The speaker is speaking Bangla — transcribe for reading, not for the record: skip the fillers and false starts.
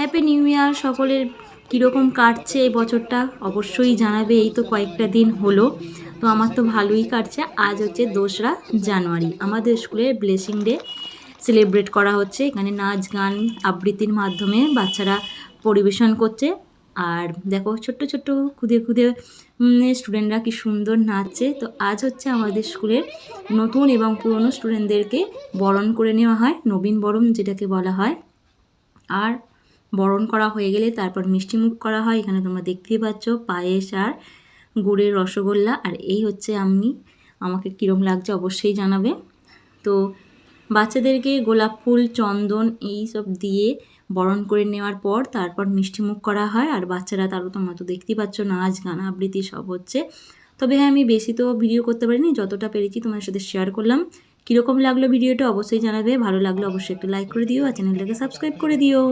Happy new year. সকলের কীরকম কাটছে এই বছরটা অবশ্যই জানাবে। এই তো কয়েকটা দিন হলো, তো আমার তো ভালোই কাটছে। আজ হচ্ছে 2রা জানুয়ারি, আমাদের স্কুলের ব্লেসিং ডে সেলিব্রেট করা হচ্ছে। এখানে নাচ গান আবৃত্তির মাধ্যমে বাচ্চারা পরিবেশন করছে। আর দেখো ছোট্ট ছোট্ট খুদে খুদে স্টুডেন্টরা কি সুন্দর নাচছে। তো আজ হচ্ছে আমাদের স্কুলের নতুন এবং পুরনো স্টুডেন্টদেরকে বরণ করে নেওয়া হয়, নবীন বরণ যেটাকে বলা হয়। আর বরণ করা হয়ে গেলে তারপর মিষ্টিমুখ করা হয়। এখানে তোমরা দেখতেই পাচ্ছ পায়েস আর গুড়ের রসগোল্লা। আর এই হচ্ছে আমাকে কীরকম লাগছে অবশ্যই জানাবে। তো বাচ্চাদেরকে গোলাপ ফুল চন্দন এই সব দিয়ে বরণ করে নেওয়ার পর তারপর মিষ্টিমুখ করা হয়। আর বাচ্চারা তোমরা তো দেখতেই পাচ্ছ নাচ গান আবৃত্তি সব হচ্ছে। তবে হ্যাঁ, আমি বেশি তো ভিডিও করতে পারিনি, যতটা পেরেছি তোমার সাথে শেয়ার করলাম। কীরকম লাগলো ভিডিওটা অবশ্যই জানাবে। ভালো লাগলে অবশ্যই একটু লাইক করে দিও আর চ্যানেলটাকে সাবস্ক্রাইব করে দিও।